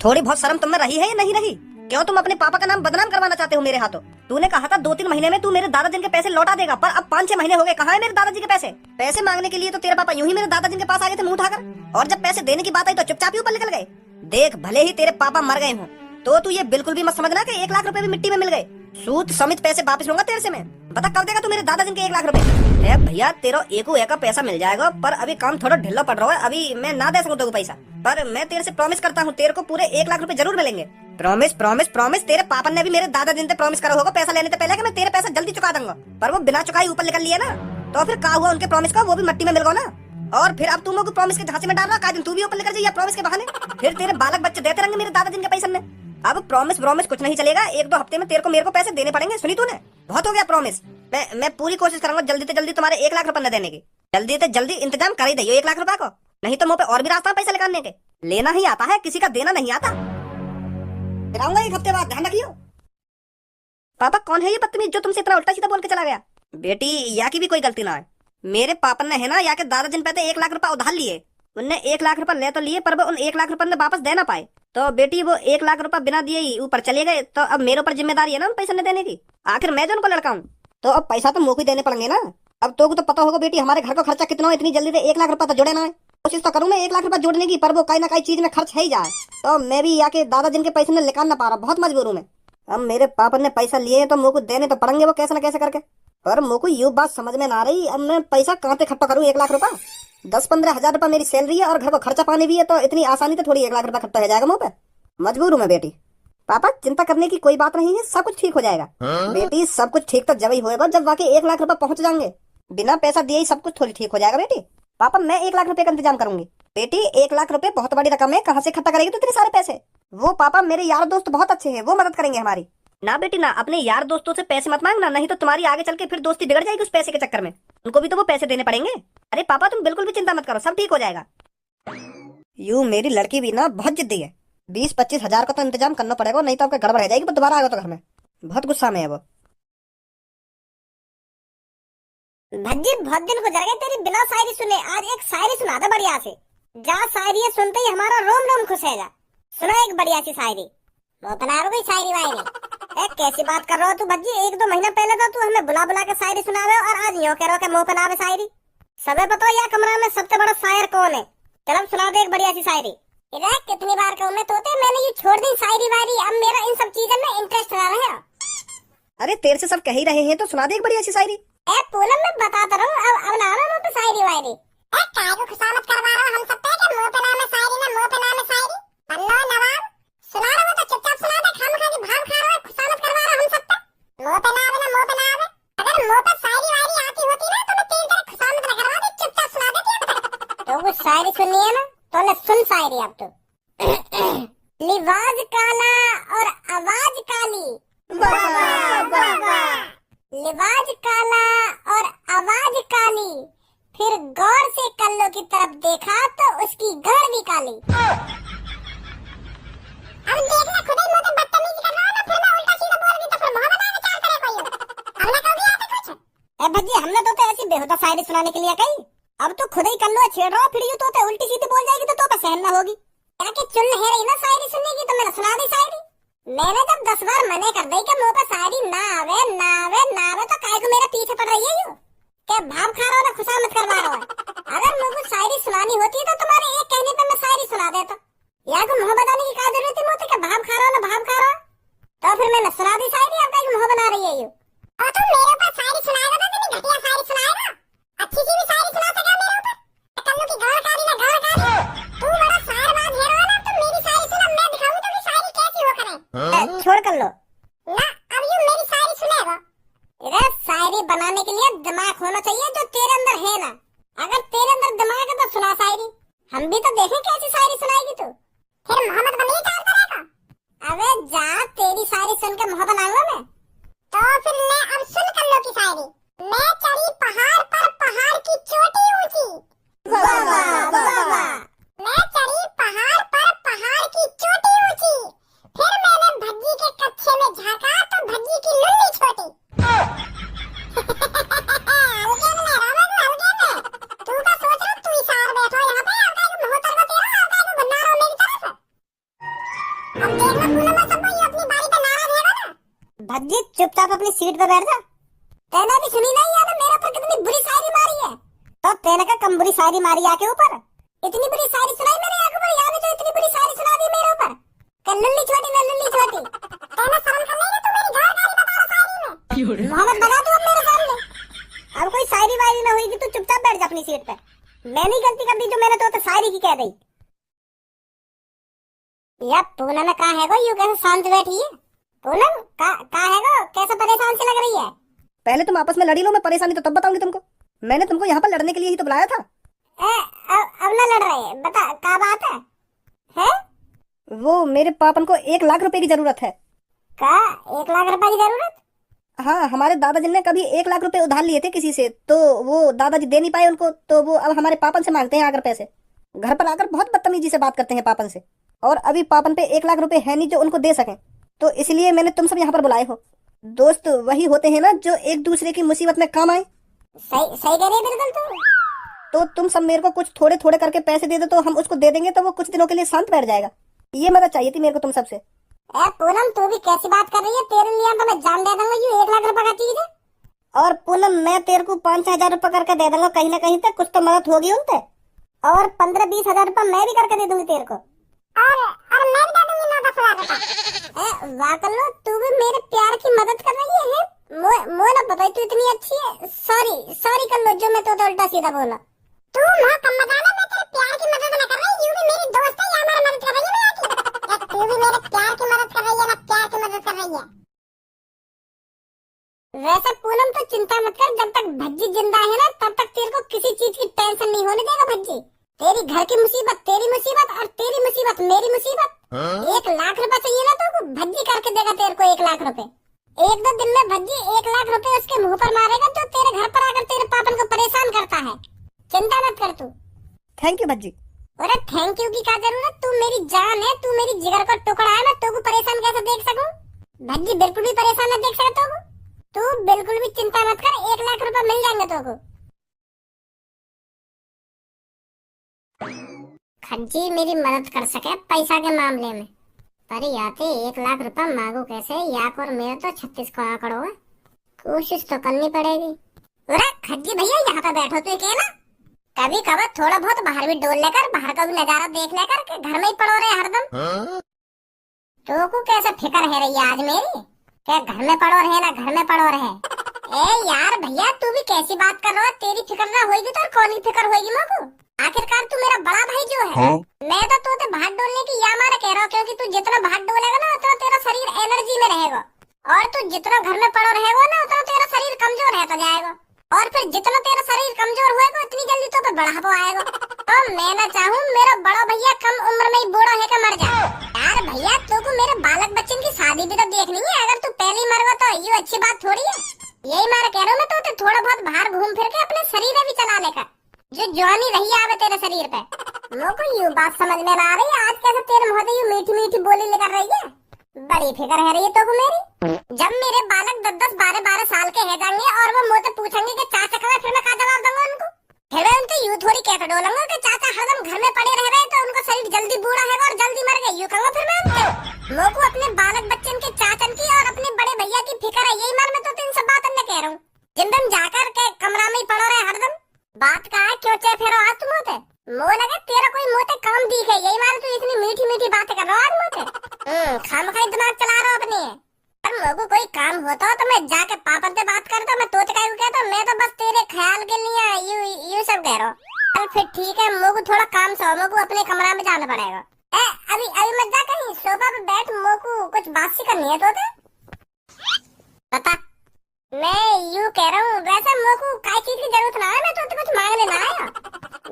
थोड़ी बहुत शर्म तुम में रही है या नहीं रही? क्यों तुम अपने पापा का नाम बदनाम करवाना चाहते हो मेरे हाथों? तूने कहा था 2-3 महीने में तू मेरे दादाजी के पैसे लौटा देगा, पर अब 5-6 महीने हो गए। कहाँ है मेरे दादाजी के पैसे? पैसे मांगने के लिए तो तेरे पापा यूं ही मेरे दादाजी के पास आ गए थे मुंह उठाकर, और जब पैसे देने की बात आई तो चुपचाप ही ऊपर निकल गए। देख, भले ही तेरे पापा मर गए हों, तो तू ये बिल्कुल भी मत समझना कि 1 लाख रुपए भी मिट्टी में मिल गए। सूद समेत पैसे वापस लूंगा तेरे से मैं। बता कब देगा तू मेरे दादाजी के 1 लाख रुपए? भैया तेरा एको का पैसा मिल जाएगा, पर अभी काम थोड़ा ढिल्ला पड़ रहा है, अभी मैं ना दे सकूं तेरे को पैसा, पर मैं तेरे से प्रॉमिस करता हूँ तेरे को पूरे 1 लाख रुपए जरूर मिलेंगे। Promise promise promise. तेरे पापा ने भी मेरे दादाजी से प्रॉमिस करा होगा पैसा लेने से पहले कि मैं तेरे पैसा जल्दी चुका दूंगा, पर वो बिना चुकाई ऊपर निकल लिया ना, तो फिर क्या हुआ उनके प्रॉमिस का? वो भी मिट्टी में मिल गया ना। और फिर अब तुम लोग प्रॉमिस के झांसे में डाल रहा, का दिन तू भी ऊपर निकल जाइए प्रॉमिस के बहाने, फिर तेरे बालक बच्चे देते रहेंगे मेरे दादाजी के पैसे में। अब प्रॉमिस प्रॉमिस कुछ नहीं चलेगा, 1-2 हफ्ते में तेरे को मेरे को पैसे देने पड़ेंगे। सुनी तूने? बहुत हो गया प्रॉमिस। मैं पूरी कोशिश करूंगा जल्दी से जल्दी तुम्हारे 1 लाख रुपए न देने की। जल्दी से जल्दी इंतजाम कर ही दे 1 लाख रुपए को, नहीं तो मुंह पे और भी रास्ता पैसा निकालने के। लेना ही आता है, किसी का देना नहीं आता। फिर आऊंगा 1 हफ्ते बाद, ध्यान रखियो। पापा कौन है ये बदतमीज जो तुमसे इतना उल्टा सीधा बोल के चला गया? बेटी, या की भी कोई गलती ना है। मेरे पापा ने है ना या के दादाजी पे 1 लाख रुपए उधार लिए, उनने 1 लाख रुपए ले तो लिए, पर वो उन 1 लाख रुपए ने वापस दे ना पाए, तो बेटी वो 1 लाख रुपए बिना दिए ही ऊपर चले गए। तो अब मेरे ऊपर जिम्मेदारी है ना उन पैसे न देने की। आखिर मैं जो उनको लड़का हूँ, तो अब पैसा तो मुझे ही देने पड़ेंगे ना। अब तो पता होगा बेटी हमारे घर का खर्चा कितना हो, इतनी जल्दी से 1 लाख रुपए तो जुड़े ना है। कोशिश तो करूँ मैं 1 लाख रुपए जोड़ने की, पर वो कहीं ना कहीं चीज में खर्च है ही जाए, तो मैं भी आके दादाजी के पैसे में निकाल ना पा रहा, बहुत मजबूर हूँ मैं। अब मेरे पापा ने पैसा लिए तो मुझे देने तो पड़ेंगे वो कैसे न कैसे करके, पर मुझे यूं बात समझ में ना आ रही, अब मैं पैसा कहाँ पे इकट्ठा करूँ 1 लाख रुपए? 10-15 हजार रुपए मेरी सैलरी है और घर को खर्चा पानी भी है, तो इतनी आसानी से थोड़ी 1 लाख रुपए इकट्ठा हो जाएगा मुँह पे। मजबूर हूँ मैं बेटी। पापा चिंता करने की कोई बात नहीं है, सब कुछ ठीक हो जाएगा। बेटी सब कुछ ठीक तो जब ही होएगा जब वाकई 1 लाख रुपए पहुंच जाएंगे। बिना पैसा दिए ही सब कुछ थोड़ी ठीक हो जाएगा बेटी। पापा मैं 1 लाख रुपए का इंतजाम करूंगी। बेटी 1 लाख रुपए बहुत बड़ी रकम है, कहाँ से इकट्ठा करेगी तो इतने सारे पैसे? वो पापा मेरे यार दोस्त बहुत अच्छे हैं, वो मदद करेंगे हमारी। ना बेटी ना, अपने यार दोस्तों से पैसे मत मांगना, नहीं तो तुम्हारी आगे चल के फिर दोस्ती बिगड़ जाएगी उस पैसे के चक्कर में, उनको भी तो वो पैसे देने पड़ेंगे। अरे पापा तुम बिल्कुल भी चिंता मत करो, सब ठीक हो जाएगा। यूं मेरी लड़की भी ना बहुत जिद्दी है, 20-25 हजार का तो इंतजाम करना पड़ेगा, नहीं तो आपका गड़बड़ हो जाएगी, तो दोबारा आएगा तो घर में। बहुत गुस्सा में है वो। भज्जी बहुत दिन गुजर गए तेरी बिना शायरी सुने, आज एक शायरी सुना दे बढ़िया से। जा शायरी सुनते ही हमारा रोम रोम खुश है। जा सुना एक बढ़िया सी शायरी। वो बना रही शायरी वायरी। कैसी बात कर रहा हो तू भज्जी? 1-2 महीना पहले तो तू हमें बुला बुला के शायरी सुनावे, और आज यूं कह रहा के मुंह पे नावे शायरी। सबे बताओ यार कमरा में सबसे बड़ा शायर कौन है? चल सुना दे एक बढ़िया सी शायरी। कितनी बार कहूं मैं तोते, मैंने ये छोड़ दी शायरी वायरी, अब मेरा इन सब चीजों में इंटरेस्ट रहा है। अरे तेरे से सब कह ही रहे हैं तो सुना दे एक बढ़िया सी शायरी। पूनम मैं बताता रहूं, अब ना मुंह पे शायरी वायरी। काय को खुशामत करवा रहा हम सब पे कि मुंह पे नाम है शायरी ना मुंह पे नाम है शायरी। बल्लो नवाब सुना रहा हो तो चुपचाप सुना दे, खामखा की भाव खा रहा है, खुशामत करवा रहा हम सब पे। मुंह पे नाम है ना मुंह पे नाम है, अगर मुंह पे शायरी वायरी आती होती ना तो मैं तेरी तरह खुशामत न करवा दे, चुपचाप सुना देती। तो वो शायरी सुननी है ना तो ले सुन शायरी अब तो। लिबाज काला और आवाज काली, लिबाज काला और आवाज काली, फिर गौर से कल्लो की तरफ देखा तो उसकी घर भी काली। अब देखना खुद ही मुंह पे बदतमीजी कर रहा हो ना, फिर मैं उल्टा सीधा बोल दी तो फिर मुंह बनाने क्या करे कोई? हमने कभी आता कुछ? भज्जी हमने तो ऐसी बेहुदा शायरी सुनाने के लिए कही, अब तो खुद ही कल्लो छेड़ रहा, फिर यूं तो उल्टी सीधी बोल जाएगी तो पे सहन ना होगी। ताकि चुन है रही ना शायरी सुनने की, तो मैंने सुना दी शायरी। मैंने जब 10 बार मने कर दी कि मुंह पे शायरी ना आवे ना आवे ना आवे, तो काय को मेरे पीछे पड़ रही है यूं? क्या भाव खा रहा हो ना खुशामत करवा रहा है? अगर मुझे शायरी सुनानी होती तो तुम्हारे एक कहने पे मैं शायरी सुना देता। या को मुंह बताने की क्या जरूरत थी मुझे कि भाव खा रहा हो ना भाव खा रहा हो? तो फिर मैंने सुना दी शायरी, अब काय मुंह बना रही है यूं? और तुम मेरे ऊपर शायरी सुनाएगा तो तुम घटिया शायरी सुनाएगा, अच्छी सी भी शायरी सुना सका मेरे ऊपर? कल्लू की गाल काली ना गाल काली, तू बड़ा शायरबाज है ना, तो मेरी शायरी सुना, मैं दिखाऊं तो शायरी कैसी हो करे। छोड़ कर लो ना, अब यूं मेरी शायरी सुनेगा। इधर शायरी बनाने के लिए दिमाग होना चाहिए जो तेरे अंदर है ना, अगर तेरे अंदर दिमाग है तो सुना शायरी, हम भी तो देखें कैसी शायरी सुनाएगी तू। फिर मोहम्मद बनी चाल करेगा? अबे जा, तेरी शायरी सुन के मोहब्बत आऊंगा मैं। तो फिर ले अब सुन कल्लो की शायरी। मैं चढ़ी पहाड़ पर, पहाड़ की चोटी ऊंची, वाह वाह वाह वाह। मैं चढ़ी पहाड़ पर, पहाड़ की चोटी ऊंची, फिर मैंने भज्जी के कच्छे में झांका तो भज्जी की लुल्ली छोटी। तू का सोच रहा तू ही सार बैठो यहाँ पे, अब का मुंह तर को तेरा, अब का बनना रहो मेरी तरफ। भज्जी चुपचाप अपनी सीट पे बैठ जा। तेने भी सुनी नहीं यार मेरे ऊपर कितनी बुरी शायरी मारी है। तो तेने का कम बुरी शायरी मारी आके ऊपर, इतनी बुरी शायरी सुनाई मेरे आंखों पर, याद है जो इतनी बुरी शायरी सुना दी मेरे ऊपर। नन्ही छोटी न नन्ही छोटी, तेने शर्म कर नहीं तू मेरी घर गाली बता रहा शायरी में। मोहम्मद बना तू अब मेरे सामने। अब कोई शायरी वायरी ना होगी, तू चुपचाप बैठ जा अपनी सीट पे। मैंने ही गलती कर दी जो मैंने तो शायरी की कह दी। यार पूनम कहाँ है गो, यूं कैसे शांत बैठी है? पूनम कहाँ है गो, कैसे परेशान सी लग रही है? पहले तुम आपस में लड़ी लो, मैं परेशानी तो तब बताऊंगी तुमको। मैंने तुमको यहाँ पर लड़ने के लिए ही तो बुलाया था। अब ना लड़ रहे, बता क्या बात है? हैं? वो मेरे पापन को 1 लाख रुपए की जरूरत है। क्या 1 लाख रुपए की जरूरत? हाँ, हमारे दादाजी ने कभी 1 लाख रुपए उधार लिए थे किसी से, तो वो दादाजी दे नहीं पाए उनको, तो वो अब हमारे पापन से मांगते हैं आकर पैसे। घर पर आकर बहुत बदतमीजी से बात करते हैं पापन से, और अभी पापन पे 1 लाख रुपए है नहीं जो उनको दे सकें, तो इसलिए मैंने तुम सब यहाँ पर बुलाए हो। दोस्त वही होते हैं ना जो एक दूसरे की मुसीबत में काम आए। सही सही कह रही है बिल्कुल तू। तो तुम सब मेरे को कुछ थोड़े थोड़े करके पैसे दे दो, तो हम उसको दे देंगे, तो वो कुछ दिनों के लिए शांत बैठ जाएगा। ये मदद चाहिए थी मेरे को तुम सबसे। पूनम तू भी कैसी बात कर रही है? तेरे लिए तो मैं जान दे दूंगा, ये 1 लाख रुपए का चीज है। और पूनम मैं तेरे को 5-6 हजार रुपए करके दे दूंगा, कहीं ना कहीं तक कुछ तो मदद होगी उनसे। और 15-20 हजार रुपए मैं भी करके दे दूंगी तेरे को। और मैं भी दे दूंगी 9-10 हजार रुपए। वाह कर लो, तू भी मेरे प्यार की मदद कर रही है। मोह ना बताई तू इतनी अच्छी है। सॉरी कर लो जो मैं तो उल्टा सीधा बोला। तू मोह कम मत आना, मैं तेरे प्यार की मदद ना कर रही, यूं भी मेरी दोस्त है, या हमारी मदद कर रही है ना। तू भी मेरे प्यार की मदद कर रही है ना, प्यार की मदद कर रही है। वैसे पूनम तो चिंता मत कर, जब तक भज्जी जिंदा है ना तब तक तेरे को किसी चीज की टेंशन नहीं होने देगा भज्जी। तेरी घर की मुसीबत तेरी मुसीबत, और तेरी मुसीबत मेरी मुसीबत। 1 लाख रुपए चाहिए ना तो भज्जी करके देगा तेरे को 1 लाख रुपए। 1-2 दिन में भज्जी 1 लाख रुपए उसके मुंह पर मारेगा जो तेरे घर पर आकर तेरे पापन को परेशान करता है। चिंता मत कर तू। Thank you Bhajji. अरे थैंक यू की क्या जरूरत, तू मेरी जान है, तू मेरी जिगर का टुकड़ा है, मैं तू को परेशान कैसे देख सकूं? भज्जी बिल्कुल भी परेशान न देख सकता तू बिल्कुल भी चिंता मत कर, 1 लाख रुपए मिल जाएंगे तुमको। खज्जी मेरी मदद कर सके पैसा के मामले में, पर याते 1 लाख रुपए मांगू कैसे? याक और मेरे तो 36 को आंकड़ो है, कोशिश तो करनी पड़ेगी। अरे खज्जी भैया यहाँ पे बैठो तू अकेला, कभी कभी थोड़ा बहुत बाहर भी डोल लेकर, बाहर का भी नजारा देख लेकर, के घर में ही पड़ो रहे हरदम। तो को कैसे फिक्र है रही आज मेरी, क्या घर में पड़ो रहे ना घर में पड़ो रहे? ए यार भैया तू भी कैसी बात कर रहा है? तेरी फिक्र ना होगी तो कौन की फिक्र होगी मोको? आखिरकार तू मेरा बड़ा भाई जो है। मैं तो तोते भाग डोलने की या मारा कह रहा हूँ, क्योंकि तू जितना भाग डोलेगा ना उतना तेरा शरीर एनर्जी में रहेगा, और तू जितना घर में पड़ो रहेगा ना उतना तेरा शरीर कमजोर रहता जाएगा, और फिर जितना तेरा शरीर कमजोर होएगा उतनी जल्दी तो पे बढ़ापा आएगा। तो मैं ना चाहूँ मेरा बड़ा भैया कम उम्र में ही बूढ़ा है मर जाए। यार भैया तू को मेरे बालक बच्चन की शादी भी तो देखनी है, अगर तू पहले मरवा तो ये अच्छी बात थोड़ी है। यही मारा कह रहा हूँ मैं तो थोड़ा बहुत बाहर घूम फिर के अपने शरीर में भी चला लेकर, जो जवानी रही आवे तेरे शरीर पे। मुझको यूं बात समझ में ना आ रही है, आज कैसे तेरे मुंह से यूं मीठी मीठी बोली लेकर रही है? बड़ी फिक्र है रही है तो मेरी। जब मेरे बालक 10-10, 12-12 साल के है जाएंगे और वो मुझसे पूछेंगे कि चाचा कहाँ, फिर मैं क्या जवाब दूंगा उनको? फिर मैं उनके यूं थोड़ी कहकर डोलूंगा कि चाचा हरदम घर में पड़े रह रहे तो उनका शरीर जल्दी बूढ़ा है और जल्दी मर गए, यूं कहूंगा फिर मैं उनसे। मुझको अपने बालक बच्चन के चाचन की और अपने बड़े भैया की फिक्र है, यही मार मैं तो इन सब बातों में कह रहा हूँ। जिन दिन जाकर के कमरा में ही पड़ो रहे हरदम, बात का है क्यों चे फेरो आज तुम होते? मुझे लगे तेरा कोई मोटे काम दिखे, यही मारे तू इतनी मीठी मीठी बातें कर रहा है आज मुझे। खामखाई दिमाग चला रहा अपने। पर मुझको कोई काम होता हो तो मैं जाके पापा से बात करता, मैं तोते का कहता, मैं तो बस तेरे ख्याल के लिए यू सब कह रहा हूँ। चल फिर ठीक है, मुझको थोड़ा काम सो, मुझको अपने कमरा में जाना पड़ेगा। अभी मत जा कहीं, सोफा पे बैठ, मुझको कुछ बात सी करनी है तोते। बता। मैं यूं कह रहा हूँ, वैसे मुझको काय चीज की जरूरत ना है, मैं तो कुछ मांगने ना आया।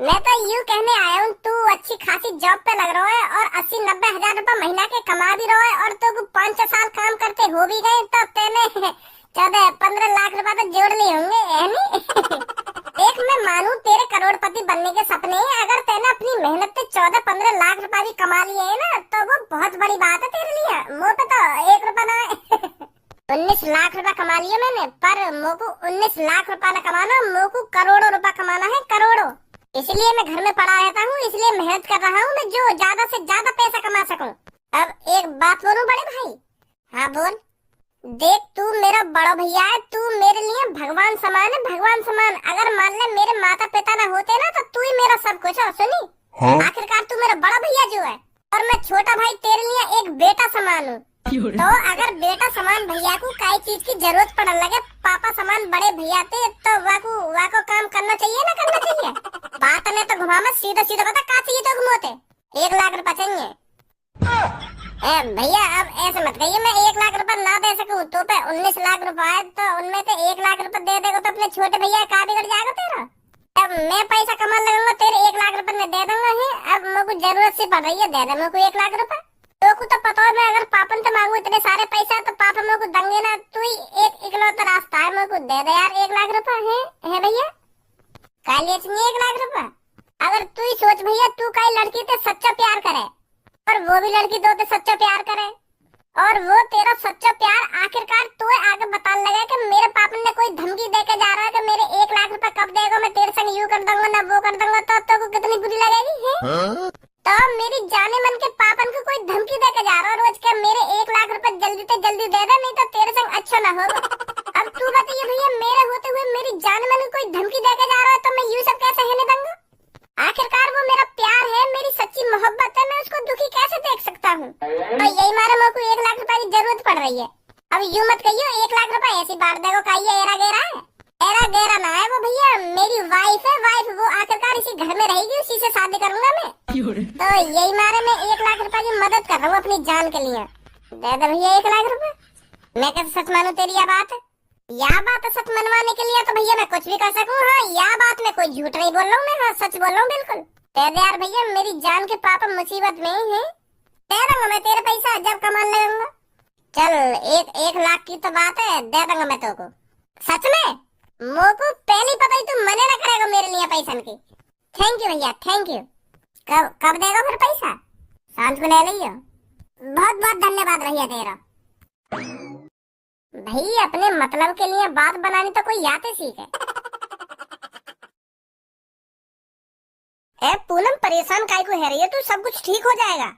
मैं तो यूं कहने आया हूँ, तू अच्छी खासी जॉब पे लग रहा है और 80-90 हजार रुपए महीना के कमा भी रहा है, और तो 5-6 साल काम करते हो भी गए, तो तेने 14-15 लाख रुपए तो जोड़ लिए होंगे, है नी? देख मैं मानू तेरे करोड़पति बनने के सपने हैं, अगर तेने अपनी मेहनत से 14-15 लाख रुपए भी कमा लिए है ना, तो वो बहुत बड़ी बात है तेरे लिए। मुँह पे तो 1 रुपया ना है। 19 लाख रुपए कमा लिए मैंने, पर मोको 19 लाख रुपए न कमाना, मोको करोड़ों रुपए कमाना है, करोड़ों। इसलिए मैं घर में पड़ा रहता हूँ, इसलिए मेहनत कर रहा हूँ मैं, जो ज्यादा से ज्यादा पैसा कमा सकूं। अब एक बात बोलूं बड़े भाई? हाँ बोल। देख तू मेरा बड़ा भैया है, तू मेरे लिए भगवान समान है, भगवान समान। अगर मान ले मेरे माता पिता ना होते ना तो तू ही मेरा सब कुछ है, सुनी। आखिरकार तू मेरा बड़ा भैया जो है और मैं छोटा भाई तेरे लिए एक बेटा समान हूँ। तो अगर बेटा समान भैया को काई चीज की जरूरत पड़ने लगे, पापा समान बड़े भैया थे, तो वाको काम करना चाहिए ना करना चाहिए। बात ने तो घुमा मत, सीधा सीधा बता का चाहिए तो घुमोते। 1 लाख रुपए चाहिए। भैया अब ऐसे मत कहिए, मैं 1 लाख रुपए ना दे सकूं तो पे 19 लाख रुपए है, तो उनमें से 1 लाख रुपए दे देगा तो अपने छोटे भैया का बिगड़ जाएगा तेरा। अब मैं पैसा कमा लगूंगा, तेरे 1 लाख रुपए मैं दे दूंगा ही। अब मेरे को जरूरत सी पड़ रही है, दे दे मेरे को 1 लाख रुपए। तो को तो पता है मैं अगर पापन से मांगू इतने सारे पैसा तो पापा मेरे को देंगे ना। तू ही एक इकलौता रास्ता है, मेरे को दे दे यार 1 लाख रुपए है भैया। कालिए चाहिए 1 लाख रुपए। अगर तू ही सोच भैया, तू कई लड़की से सच्चा प्यार करे और वो भी लड़की तो सच्चा प्यार करे और वो तेरा सच्चा प्यार आखिरकार तू आगे बताने लगा कि मेरे पापा ने कोई धमकी देके जा रहा है कि मेरे 1 लाख रुपए कब देगा, मैं तेरे संग यूं कर दूंगा ना वो कर दूंगा, तो को कितनी बुरी लगेगी है? तो मेरी जाने मन के पापन को कोई धमकी देके जा रहा है रोज के मेरे 1 लाख रुपए जल्दी से जल्दी दे दे, नहीं तो तेरे संग अच्छा ना होगा। अब तू बताइए भैया, मेरे होते हुए मेरी जाने मन को कोई धमकी देके जा रहा है तो मैं यूं सब कैसे रहने दूंगा? आखिरकार वो मेरा प्यार है, मेरी सच्ची मोहब्बत है, मैं उसको दुखी कैसे देख सकता हूँ? तो यही मारे मेरे को 1 लाख रुपए की जरूरत पड़ रही है। अब यूं मत कहियो 1 लाख रुपए ऐसी बांट देगो का ये एरा गेरा है। एरा गेरा ना है वो भैया, मेरी वाइफ है, वाइफ वो आखिरकार इसी घर में रहेगी, उसी से शादी करूंगा मैं। तो यही मारे मैं 1 लाख रुपए की मदद कर रहा हूँ अपनी जान के लिए। दे दे भैया 1 लाख रुपए। मैं कैसे सच मानू तेरी यह बात है? यह बात सच मनवाने के लिए तो भैया मैं कुछ भी कर सकूं। हाँ यह बात में कोई झूठ नहीं बोल रहा हूँ मैं, हाँ सच बोल रहा हूँ बिल्कुल। दे दे यार भैया, मेरी जान के पापा मुसीबत में ही है, दे दूंगा मैं तेरे पैसा जब कमान लगूंगा। चल 1 लाख की तो बात है, दे दूंगा मैं तेरे को सच में। मोको पहले पता ही तू मने ना करेगा मेरे लिए पैसा की। थैंक यू भैया, थैंक यू। कब देगा फिर पैसा? सांझ को ले लियो। बहुत बहुत धन्यवाद भैया तेरा। भाई अपने मतलब के लिए बात बनानी तो कोई याद सीखे। ए पूनम परेशान काहे को है रही है तू? सब कुछ ठीक हो जाएगा।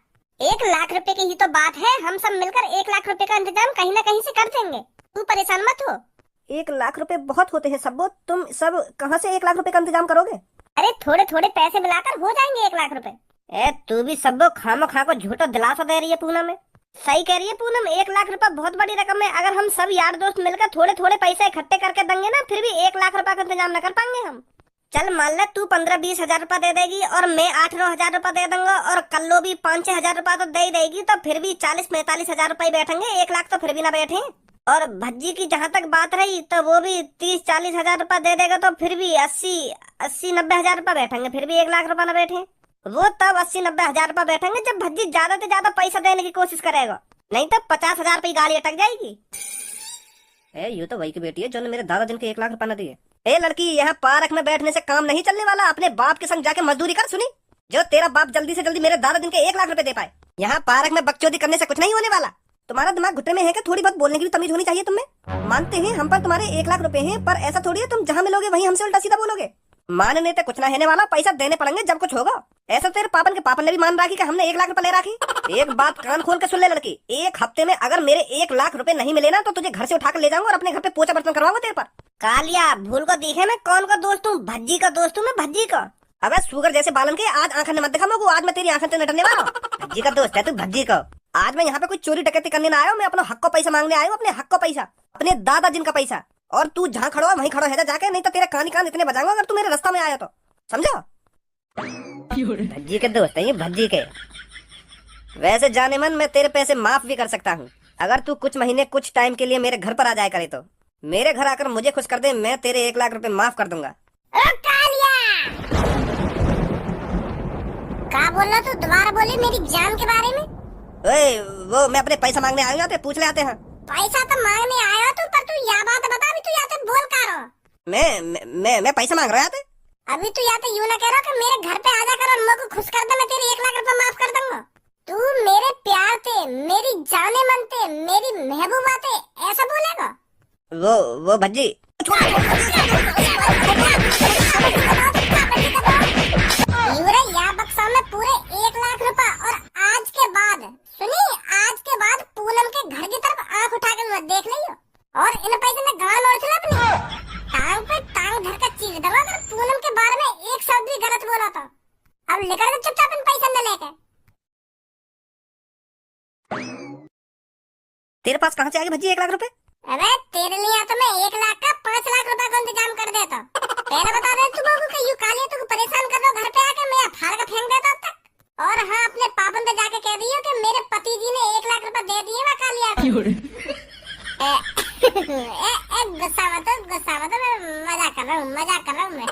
1 लाख रुपए की ही तो बात है, हम सब मिलकर 1 लाख रुपए का इंतजाम कहीं ना कहीं से कर देंगे, तू परेशान मत हो। 1 लाख रुपए बहुत होते हैं सबो, तुम सब कहाँ से 1 लाख रुपए का इंतजाम करोगे? अरे थोड़े थोड़े पैसे मिलाकर हो जाएंगे 1 लाख रुपए। ए तू भी सबो खामो खा को झूठा दिलासा दे रही है पूनम में। सही कह रही है पूनम, 1 लाख रुपए बहुत बड़ी रकम है। अगर हम सब यार दोस्त मिलकर थोड़े थोड़े पैसे इकट्ठे करके देंगे ना, फिर भी 1 लाख रुपए का इंतजाम न कर पाएंगे हम। चल मान ले तू 15-20 हजार रुपए दे देगी और मैं 8-9 हजार रुपए दे दूंगा और कल्लो भी 5-6 हजार रुपए तो दे ही देगी, तो फिर भी 40-45 हजार रुपए बैठेंगे, 1 लाख तो फिर भी ना बैठे। और भज्जी की जहाँ तक बात रही तो वो भी 30-40 हजार रुपए दे देगा, तो फिर भी 80-90 हजार रुपए बैठेंगे, फिर भी 1 लाख रुपए ना बैठे। वो तब 80-90 हजार रुपए बैठेंगे जब भज्जी ज्यादा से ज्यादा पैसा देने की कोशिश करेगा, नहीं तो 50 हजार रुपए गाड़ी अटक जाएगी। ये तो वही की बेटी है जो मेरे दादा जिनके 1 लाख रुपए न दिए। ए लड़की, यहाँ पार्क में बैठने से काम नहीं चलने वाला, अपने बाप के संग जाके मजदूरी कर। सुनी, जो तेरा बाप जल्दी से जल्दी मेरे दादा जिनके 1 लाख रुपए दे पाए। यहाँ पार्क में बकचोदी करने से कुछ नहीं होने वाला। तुम्हारा दिमाग घुटने में है कि थोड़ी बहुत बोलने की भी तमीज होनी चाहिए तुम्हें। मानते हैं हम पर तुम्हारे 1 लाख रुपए हैं, पर ऐसा थोड़ी है तुम जहाँ मिलोगे वहीं हमसे उल्टा सीधा बोलोगे। मानने तो कुछ ना होने वाला, पैसा देने पड़ेंगे जब कुछ होगा। ऐसा तेरे पापन के पापन ने भी मान रखी कि हमने 1 लाख रुपए ले रखी। एक बात कान खोल के सुन ले लड़की, 1 हफ्ते में अगर मेरे 1 लाख रुपए नहीं मिले ना तो तुझे घर से उठाकर ले जाऊंगा और अपने घर पे पोछा बर्तन करवाऊंगा तेरे पर। कालिया भूल को दिखे मैं कौन का दोस्त हूँ? भज्जी का दोस्त हूँ मैं, भज्जी का। अबे शुगर जैसे बालन के आज आंखें मत दिखा मेरे को, आज मैं तेरी आंखें से नटने वाला हूँ। भज्जी का दोस्त है तू, भज्जी का। आज मैं यहाँ पे कोई चोरी डकैती करने ना आया हूँ, मैं अपना हक को पैसा मांगने आया हूँ, अपने हक को पैसा, अपने दादा जिनका पैसा। और तू जहाँ खड़ो है वहीं खड़ो है जाके, नहीं तो तेरे कान इतने बजाऊंगा अगर तू मेरे रास्ता में आया तो, समझो। भज्जी के दोस्त है ये, भज्जी के। वैसे जाने मन मैं तेरे पैसे माफ भी कर सकता हूँ, अगर तू कुछ महीने कुछ टाइम के लिए मेरे घर पर आ जाए करे तो। मेरे घर आकर मुझे खुश कर दे, मैं तेरे 1 लाख रुपए माफ कर दूंगा। क्या बोल रहा तू? दोबारा बोली मेरी जान के बारे में। ओए वो मैं अपने पैसा मांगने आए हैं, पूछ ले आते हैं। पैसा तो मांगने आया तू, पर तू यह बात बता भी तू या तो बोल का रहा? मैं पैसा मांग रहा था। अभी तू या तो यूं ना कह रहा कि मेरे घर पे आ जा कर और मेरे को खुश कर दे, मैं तेरे 1 लाख रुपए माफ कर दूंगा। तू मेरे प्यार थे, मेरी जाने मन थे, मेरी महबूबा थे, ऐसा बोलेगा? वो भज्जी बक्सा में पूरे 1 लाख रुपए। और आज के बाद सुनी, आज के बाद पूनम के घर की तरफ आंख उठा कर मत देख ले, अब निकल जा चुपचाप इन पैसे न लेके। तेरे पास कहाँ से आगे भज्जी 1 लाख रुपए? अबे तेरे लिए तो मैं 1 लाख का 5 लाख रुपए का इंतजाम कर देता। पहले बता दे तू बाबू कि यू काले तू परेशान कर दो घर पे आके, मैं फाड़ का फेंक देता अब तक। और हाँ अपने पापन पे जाके कह दियो कि मेरे पति जी ने 1 लाख रुपए दे दिए मैं कालिया को। गुस्सा मत मैं मजाक कर रहा हूँ मैं।